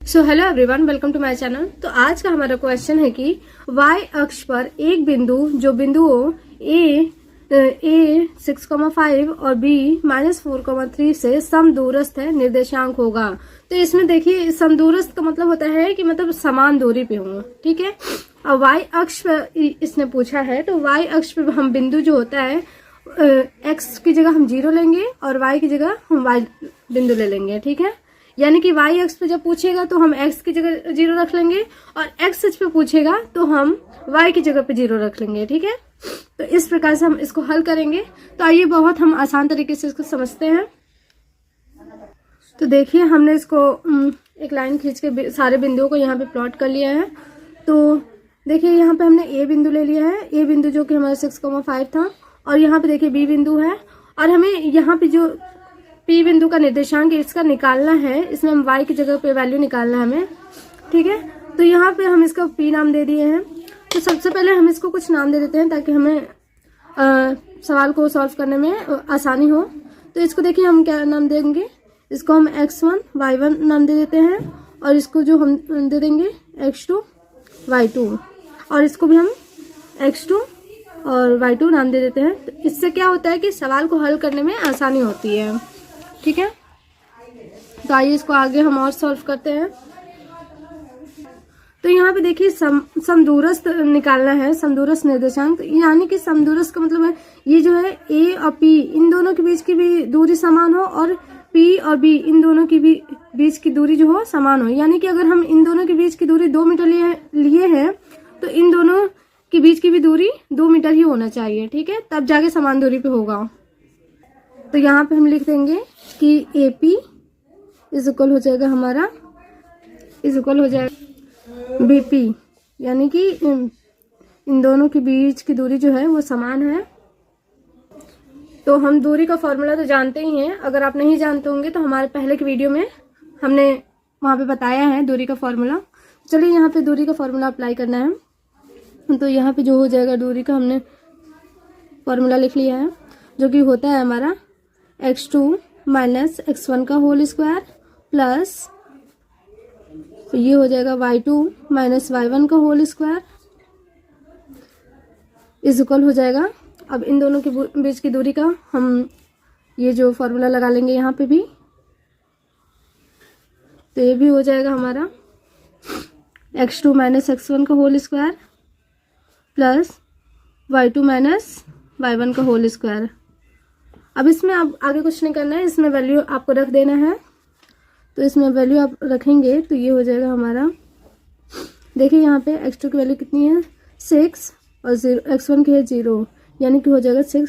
So hello everyone, welcome to my channel. तो आज का हमारा क्वेश्चन है कि y अक्ष पर एक बिंदु जो बिंदुओं a 6,5 और b -4,3 से समदूरस्थ है, निर्देशांक होगा। तो इसमें देखिए, समदूरस्थ का मतलब होता है कि मतलब समान दूरी पे हो, ठीक है। और y अक्ष पर इसने पूछा है, तो y अक्ष पे हम बिंदु जो होता है x की जगह हम 0 लेंगे और y की जगह हम y बिंदु ले लेंगे, ठीक है। यानी कि y अक्ष पे जब पूछेगा तो हम x की जगह 0 रख लेंगे और x अक्ष पे पूछेगा तो हम y की जगह पे 0 रख लेंगे, ठीक है। तो इस प्रकार से हम इसको हल करेंगे। तो आइए बहुत हम आसान तरीके से इसको समझते हैं। तो देखिए, हमने इसको एक लाइन खींच के सारे बिंदुओं को यहाँ पे प्लॉट कर लिया है। तो देखिए, यहाँ पे हमने a बिंदु ले लिया है, a बिंदु जो कि हमारा 6,5 था, और यहाँ पे देखिए b बिंदु है, और हमें यहाँ पे जो P बिंदु का निर्देशांक इसका निकालना है। इसमें हम y की जगह पे वैल्यू निकालना है हमें, ठीक है। तो यहाँ पे हम इसका P नाम दे दिए हैं। तो सबसे पहले हम इसको कुछ नाम दे देते हैं ताकि हमें सवाल को सॉल्व करने में आसानी हो। तो इसको देखिए, हम क्या नाम देंगे, इसको हम x1 y1 नाम दे देते हैं, और इसको जो हम दे देंगे x2 y2, और इसको भी हम x2 और y2 नाम दे देते हैं। तो इससे क्या होता है कि सवाल को हल करने में आसानी होती है, ठीक है। तो आइए इसको आगे हम और सॉल्व करते हैं। तो यहाँ पे देखिए, समदूरस्थ निकालना है, समदूरस्थ निर्देशांक। यानी कि समदूरस्थ का मतलब है ये जो है a और p इन दोनों के बीच की भी दूरी समान हो, और p और b इन दोनों की भी बीच की दूरी जो हो समान हो। यानी कि अगर हम इन दोनों के बीच की दूरी 2 मीटर लिए हैं तो इन दोनों के बीच की भी दूरी 2 मीटर ही होना चाहिए, ठीक है, तब जाके समान दूरी पे होगा। तो यहाँ पे हम लिख देंगे कि AP इज इक्वल हो जाएगा हमारा, इज इक्वल हो जाएगा BP, यानी कि इन दोनों के बीच की दूरी जो है वो समान है। तो हम दूरी का फॉर्मूला तो जानते ही हैं। अगर आप नहीं जानते होंगे तो हमारे पहले के वीडियो में हमने वहाँ पे बताया है दूरी का फॉर्मूला। चलिए, यहाँ पे दूरी का फॉर्मूला अप्लाई करना है। तो यहाँ पे जो हो जाएगा, दूरी का हमने फॉर्मूला लिख लिया है, जो कि होता है हमारा x2 माइनस x1 का होल स्क्वायर प्लस ये हो जाएगा y2 माइनस y1 का होल स्क्वायर इज इक्वल हो जाएगा। अब इन दोनों के बीच की दूरी का हम ये जो फॉर्मूला लगा लेंगे यहाँ पे भी। तो ये भी हो जाएगा हमारा x2 माइनस x1 का whole square plus y2 minus y1 का होल स्क्वायर। अब इसमें अब आगे कुछ नहीं करना है, इसमें वैल्यू आपको रख देना है। तो इसमें वैल्यू आप रखेंगे तो ये हो जाएगा हमारा, देखिए यहाँ पे x2 की वैल्यू कितनी है 6 और x1 की है 0, यानी कि हो जाएगा 6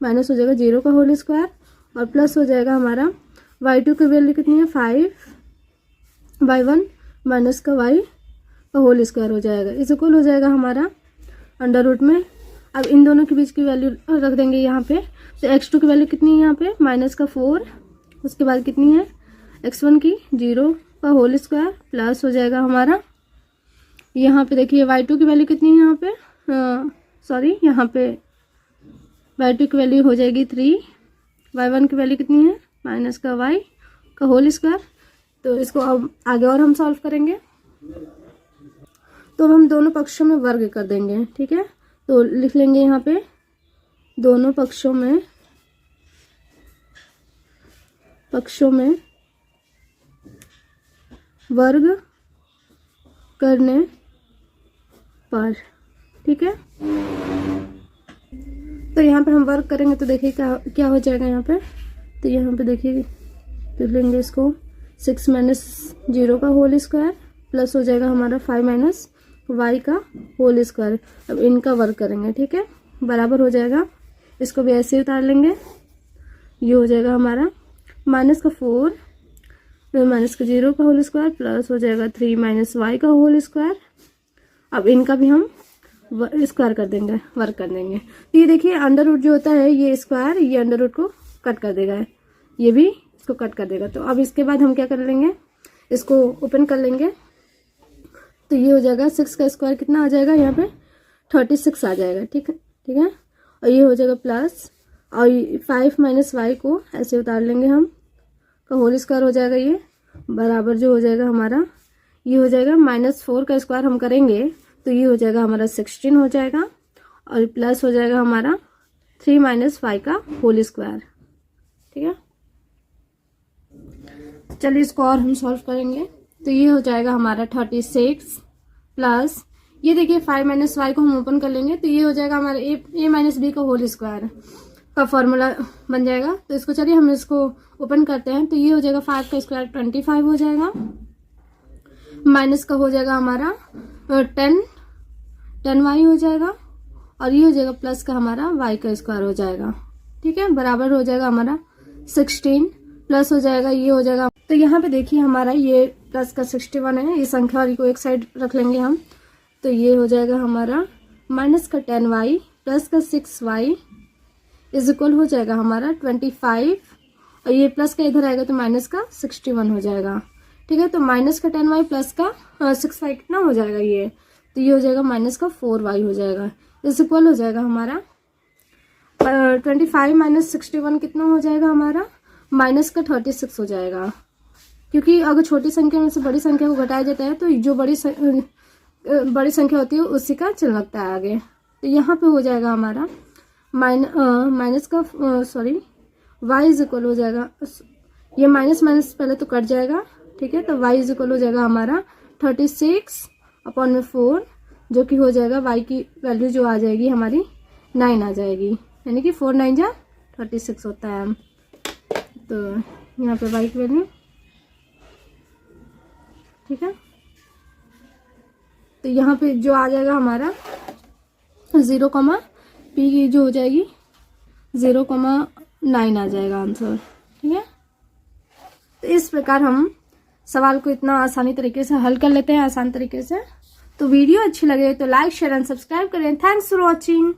माइनस हो जाएगा 0 का होल स्क्वायर और प्लस हो जाएगा हमारा y2 की वैल्यू कितनी है 5 y1 माइनस का y का होल स्क्वायर हो जाएगा, इस इक्वल हो जाएगा हमारा अंडर रूट में। अब इन दोनों के बीच की वैल्यू रख देंगे यहाँ पे। तो x2 की वैल्यू कितनी है यहाँ पे माइनस का 4, उसके बाद कितनी है x1 की 0 का होल स्क्वायर प्लस हो जाएगा हमारा, यहाँ पे देखिए y2 की वैल्यू कितनी है यहाँ पे, यहाँ पे y2 की वैल्यू हो जाएगी 3, y1 की वैल्यू कितनी है माइनस का y का होल स्क्वायर। तो इसको अब आगे और हम सॉल्व करेंगे। तो हम दोनों पक्षों में वर्ग कर देंगे, ठीक है। तो लिख लेंगे यहाँ पे दोनों पक्षों में वर्ग करने पर, ठीक है। तो यहाँ पे हम वर्ग करेंगे तो देखिए क्या हो जाएगा यहाँ पे। तो यहाँ पे देखिए, तो लेंगे इसको 6 माइनस 0 का होल स्क्वायर प्लस हो जाएगा हमारा 5 माइनस y का होल स्क्वायर। अब इनका वर्ग करेंगे, ठीक है, बराबर हो जाएगा। इसको भी ऐसे उतार लेंगे, ये हो जाएगा हमारा माइनस का 4 माइनस का 0 का होल स्क्वायर प्लस हो जाएगा 3 माइनस y का होल स्क्वायर। अब इनका भी हम स्क्वायर कर देंगे, वर्ग कर देंगे। तो ये देखिए, अंडर रूट जो होता है ये स्क्वायर, ये अंडर रूट को कट कर देगा, ये भी इसको कट कर देगा। तो अब इसके बाद हम क्या कर लेंगे, इसको ओपन कर लेंगे। तो ये हो जाएगा 6 का स्क्वायर कितना आ जाएगा यहाँ पे 36 आ जाएगा, ठीक है। और ये हो जाएगा प्लस, और 5 माइनस y को ऐसे उतार लेंगे हम, का होल स्क्वायर हो जाएगा, ये बराबर जो हो जाएगा हमारा ये हो जाएगा -4 का स्क्वायर हम करेंगे तो ये हो जाएगा हमारा 16 हो जाएगा, और प्लस हो जाएगा हमारा 3 - 5 का होल स्क्वायर। ठीक है, चलिए इसको और हम सॉल्व करेंगे। तो ये हो जाएगा हमारा 36 प्लस, ये देखिए 5 - 5 को हम ओपन कर लेंगे तो ये हो जाएगा हमारा a - b का होल स्क्वायर का फॉर्मूला बन जाएगा। तो इसको चलिए हम इसको ओपन करते हैं। तो ये हो जाएगा 5 का स्क्वायर 25 हो जाएगा, माइनस का हो जाएगा हमारा 10y हो जाएगा, और ये हो जाएगा प्लस का हमारा y का स्क्वायर हो जाएगा। ठीक है, बराबर हो जाएगा हमारा 16 प्लस हो जाएगा, ये हो जाएगा। तो यहाँ पे देखिए हमारा ये प्लस का 61 है, ये संख्या वाली को एक साइड रख लेंगे हम। तो ये हो जाएगा हमारा माइनस का 10y प्लस का 6y इज इक्वल हो जाएगा हमारा 25, और ये प्लस का इधर आएगा तो माइनस का 61 हो जाएगा। ठीक है, तो माइनस का 10y प्लस का 6y कितना हो जाएगा ये, तो ये हो जाएगा माइनस का 4y हो जाएगा, इज इक्वल हो जाएगा हमारा 25 - 61 कितना हो जाएगा हमारा माइनस का 36 हो जाएगा। क्योंकि अगर छोटी संख्या में से बड़ी संख्या को घटाया जाता है तो जो बड़ी संख्या होती है उसी का चिन्ह लगता है आगे। तो यहाँ पे हो जाएगा हमारा माइनस का y इज इक्वल हो जाएगा, ये माइनस माइनस पहले तो कट जाएगा। ठीक है, तो y इज इक्वल हो जाएगा हमारा 36/4, जो कि हो जाएगा y की वैल्यू जो आ जाएगी हमारी 9 आ जाएगी, यानी कि 4 9 जा 36 होता है। तो यहाँ पे y की वैल्यू, ठीक है, तो यहाँ पे जो आ जाएगा हमारा 0, p की जो हो जाएगी 0,9 आ जाएगा आंसर। ठीक है, तो इस प्रकार हम सवाल को इतना आसानी तरीके से हल कर लेते हैं, आसान तरीके से। तो वीडियो अच्छी लगे तो लाइक शेयर एंड सब्सक्राइब करें। Thanks for watching.